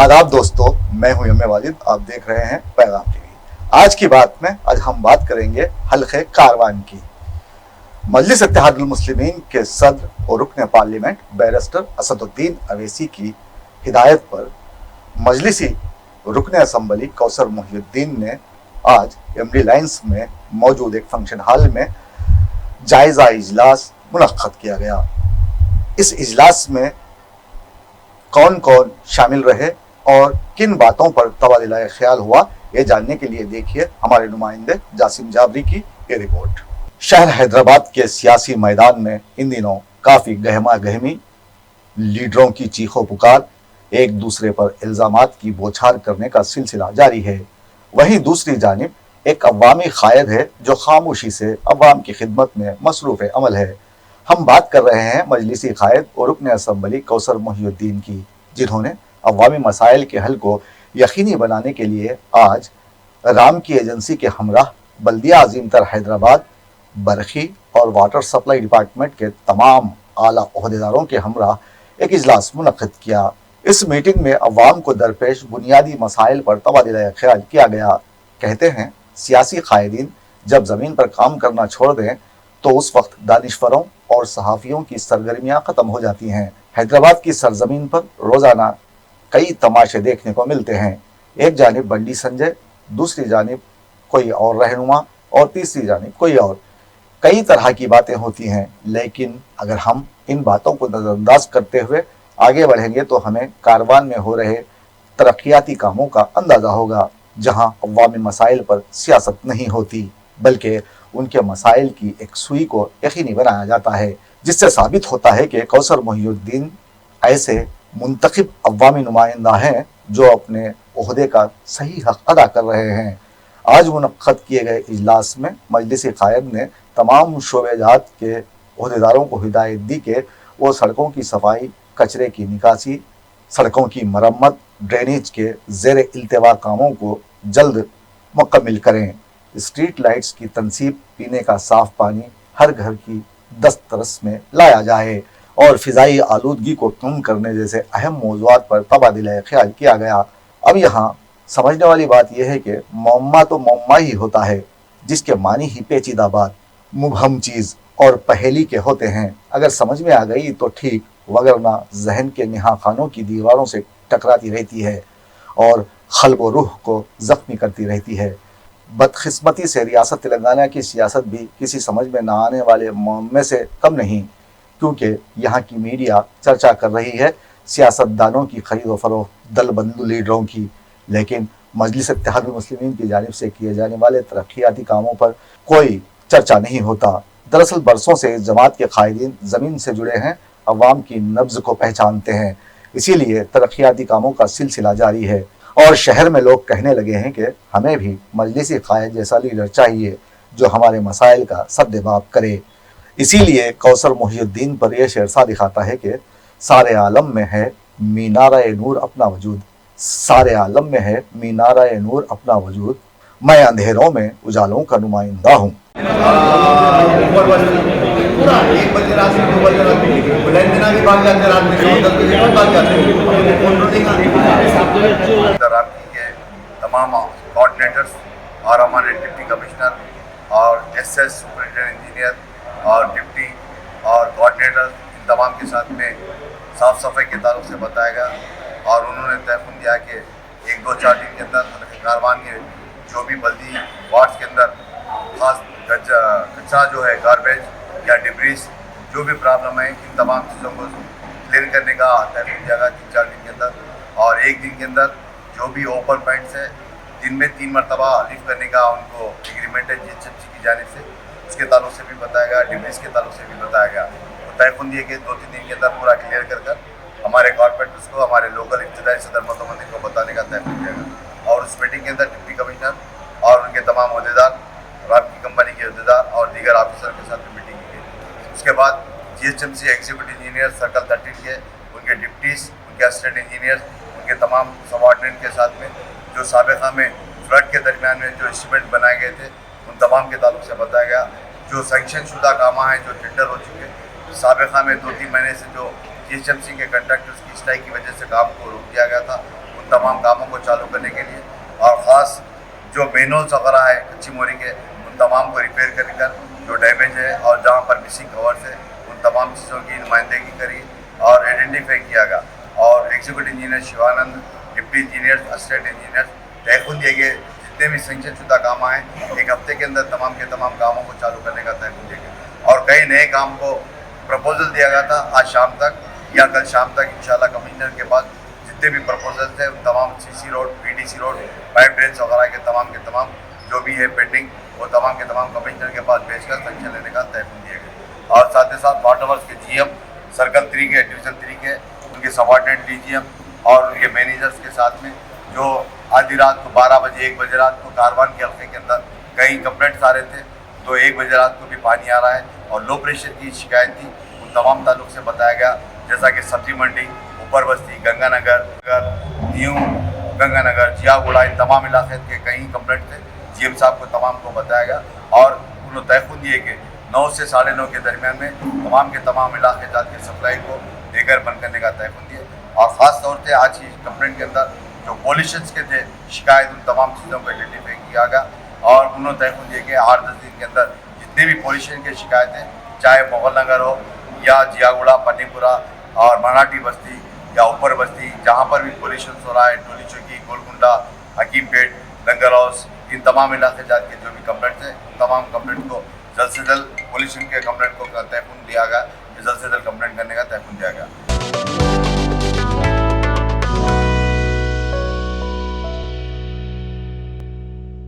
आदाब दोस्तों, मैं हूं यम वाजिद। आप देख रहे हैं पैगाम टीवी। आज की बात में आज हम बात करेंगे हल्के कारवान की। मजलिस इत्तेहादुल मुस्लिमीन के सदर और रुकन पार्लियामेंट बैरिस्टर असदुद्दीन अवैसी की हिदायत पर मजलिसी रुकन असम्बली कौसर मोहिउद्दीन ने आज एमडी लाइन्स में मौजूद एक फंक्शन हॉल में जायजा इजलास मुनक्कद किया गया। इस इजलास में कौन कौन शामिल रहे और किन बातों पर तबादला ख्याल हुआ, ये जानने के लिए देखिए हमारे नुमाइंदे जासिम जाबरी की ये रिपोर्ट। शहर हैदराबाद के सियासी मैदान में इन दिनों काफ़ी गहमा गहमी, लीडरों की चीखों पुकार, एक दूसरे पर इल्ज़ामात की बौछार करने का सिलसिला जारी है। वहीं दूसरी जानिब एक अवामी कायद है जो खामोशी से अवाम की खिदमत में मसरूफ़ अमल है। हम बात कर रहे हैं मजलिसी कायद और रुकन असम्बली कौसर मोहिउद्दीन की, जिन्होंने अवामी मसाइल के हल को यकीनी बनाने के लिए आज राम की एजेंसी के हमराह बल्दिया अजीम तर हैदराबाद, बरखी और वाटर सप्लाई डिपार्टमेंट के तमाम आला ओहदेदारों के हमराह एक इजलास मुनक्किद किया। इस मीटिंग में अवाम को दरपेश बुनियादी मसाइल पर तबादला ख्याल किया गया। कहते हैं सियासी कायदीन जब ज़मीन पर काम करना छोड़ दें तो उस वक्त दानिश्वरों और सहाफ़ियों की सरगर्मियाँ ख़त्म हो जाती हैं। हैदराबाद की सरजमीन पर रोज़ाना कई तमाशे देखने को मिलते हैं। एक जानिब बंडी संजय, दूसरी जानिब कोई और रहनुमा और तीसरी जानिब कोई और। कई तरह की बातें होती हैं, लेकिन अगर हम इन बातों को नज़रअंदाज करते हुए आगे बढ़ेंगे तो हमें कारवान में हो रहे तरक्याती कामों का अंदाज़ा होगा, जहाँ अवामी मसाइल पर सियासत नहीं होती बल्कि उनके मसाइल की एक सुई को यकीनी बनाया जाता है, जिससे साबित होता है कि कौसर मोहिउद्दीन ऐसे मुंतखब अवामी नुमाइंदा हैं जो अपने ओहदे का सही हक अदा कर रहे हैं। आज मुनक्कद किए गए इजलास में मजलिसी कायद ने तमाम शोबेजात के ओहदेदारों को हिदायत दी कि वो सड़कों की सफाई, कचरे की निकासी, सड़कों की मरम्मत, ड्रेनेज के ज़ेर इल्तवा कामों को जल्द मुकम्मिल करें। स्ट्रीट लाइट्स की तनसीब, पीने का साफ पानी हर घर की दस्तरस में लाया जाए और फ़िज़ाई आलूदगी को कम करने जैसे अहम मौज़ूआत पर तबादला ख्याल किया गया। अब यहाँ समझने वाली बात यह है कि मौम्मा तो मौम्मा ही होता है, जिसके मानी ही पेचीदा बात, मुबहम चीज़ और पहेली के होते हैं। अगर समझ में आ गई तो ठीक, वगरना जहन के निहा खानों की दीवारों से टकराती रहती है और क़ल्ब व रूह को ज़ख्मी करती रहती है। बदकिस्मती से रियासत तेलंगाना की सियासत भी किसी समझ में न आने वाले मामले से कम नहीं, क्योंकि यहाँ की मीडिया चर्चा कर रही है सियासतदानों की खरीद व फरोख्त, दल बंधु लीडरों की, लेकिन मजलिस इत्तेहादुल मुस्लिमीन की जानिब से किए जाने वाले तरक्याती कामों पर कोई चर्चा नहीं होता। दरअसल बरसों से इस जमात के कायदीन ज़मीन से जुड़े हैं, अवाम की नब्ज़ को पहचानते हैं, इसीलिए तरक्याती कामों का सिलसिला जारी है और शहर में लोग कहने लगे हैं कि हमें भी मजलिसी कायद जैसा लीडर चाहिए जो हमारे मसाइल का सद्देबाब करे। इसीलिए कौसर मोहिउद्दीन पर यह शेर सा दिखाता है कि सारे आलम में है मीनारा नूर अपना वजूद, सारे आलम में है मीनारा नूर अपना वजूद, मैं अंधेरों में उजालों का नुमाइंदा हूँ। पूरा 1 बजे रात से 2 बजे रात बुलेट देना भी भाग जाते, रात में 9-10 बजे तक भाग जाते के तमाम कोऑर्डिनेटर्स और हमारे डिप्टी कमिश्नर और एसएस सुपरिटेंडेंट इंजीनियर और डिप्टी और कोऑर्डिनेटर, इन तमाम के साथ में साफ़ सफाई के ताल्लुक से बताया गया और उन्होंने तयक़ुन दिया कि 1-2-4 दिन के अंदर कारवान के जो भी बल्दी वार्ड्स के अंदर खास कचरा जो है, गार्बेज या डिब्रीज, जो भी प्रॉब्लम है, इन तमाम चीज़ों को क्लियर करने का तयक़ुन दिया गया 3-4 दिन के अंदर। और एक दिन के अंदर जो भी ओपन पॉइंट्स है, दिन में 3 मरतबा लिफ्ट करने का उनको एग्रीमेंट है जीएचएमसी की जानिब से, उसके ताल्लुक से भी बताया गया, डिब्रीज के ताल्लुक से भी बताया गया। तो तयक़ुन दिए कि 2-3 दिन के अंदर पूरा क्लियर कर हमारे कॉर्पोरेटर्स को, हमारे लोकल इब्तदाई सदर मतमंदिर को बताने का तयक़ुन किया गया। और उस मीटिंग के अंदर डिप्टी कमिश्नर और उनके तमाम अहदेदार, राम की कंपनी के अहदेदार और दीगर ऑफिसर के साथ मीटिंग की गई। उसके बाद जीएचएमसी एग्जीक्यूटिव इंजीनियर सर्कल 13 के उनके डिप्टीज, उनके असिस्टेंट इंजीनियर्स, उनके तमाम सबऑर्डिनेट के साथ में जो साबिक़ा में फ्लड के दरमियान में जो एस्टीमेट बनाए गए थे, उन तमाम के ताल्लुक से बताया गया। जो सैंक्शन शुदा कामा हैं, जो टेंडर हो चुके, साबिक़ा में 2-3 महीने से जो जीएचएमसी के कंट्रैक्टर्स की स्ट्राइक की वजह से काम को रोक दिया गया था, उन तमाम कामों को चालू करने के लिए और ख़ास जो मेनोल्स वगैरह है कच्ची मोरी के उन तमाम को रिपेयर कर जो डैमेज है और जहाँ पर मिसिंग कवर्स है उन तमाम चीज़ों की नुमाइंदगी करी और आइडेंटिफाई किया गया और executive engineer Shivanand, deputy engineers, assistant engineers तयखुन दिए गए जितने भी सेंक्शन शुदा काम आए एक हफ्ते के अंदर तमाम के तमाम कामों को चालू करने का तयखुन दिया गया और कई नए काम को प्रपोजल दिया गया था आज शाम तक या कल शाम तक इंशाल्लाह कमिश्नर के पास जितने भी प्रपोजल्स थे उन तमाम CC road, PDC road, pipe drains वगैरह के तमाम जो भी है पेंडिंग वो तमाम के तमाम कमिश्नर के पास भेजकर सेंक्शन लेने का तयखुन दिया गया और साथ ही साथ वाटर वर्क्स के जीएम, सर्कल 3 के, डिवीज़न 3 के, उनके सबऑर्डिनेट डीजीएम और उनके मैनेजर्स के साथ में जो आधी रात को 12 बजे 1 बजे रात को कारवान के हल्के के अंदर कई कंप्लेंट्स आ रहे थे तो 1 बजे रात को भी पानी आ रहा है और लो प्रेशर की शिकायत थी उन तमाम ताल्लुक से बताया गया जैसा कि सब्जी मंडी, ऊपर बस्ती, गंगानगर, न्यू गंगानगर, जियागुड़ा इन तमाम इलाके के कई कंप्लेंट थे जीएम साहब को तमाम को बताया गया और उन्होंने तयखुन दिए कि 9 से 9:30 के दरमियान में तमाम के तमाम इलाके जात की सप्लाई को लेकर बंद करने का तयखुन दिए और ख़ास तौर से आज की कंप्लेंट के अंदर जो पॉल्यूशंस के थे शिकायत उन तमाम चीज़ों को आइडेंटिफाई किया गया और उन्होंने तयखुन दिए कि 8-10 दिन के अंदर जितने भी पॉल्यूशन की शिकायतें चाहे मुगल नगर हो या जियागुड़ा, पन्नीपुरा और मराठी बस्ती या ऊपर बस्ती जहाँ पर भी पॉल्यूशन हो रहा है, टोली चौकी, गोलकुंडा, हकीमपेट, लंगर हाउस इन तमाम इलाके जात के जो भी कंप्लेंट्स हैं उन तमाम कंप्लेंट को जल्द से जल्द पॉल्यूशन के कंप्लेंट को तयखुन दिया गया जल्द से जल्द कंप्लेंट करने का तयखुन दिया गया।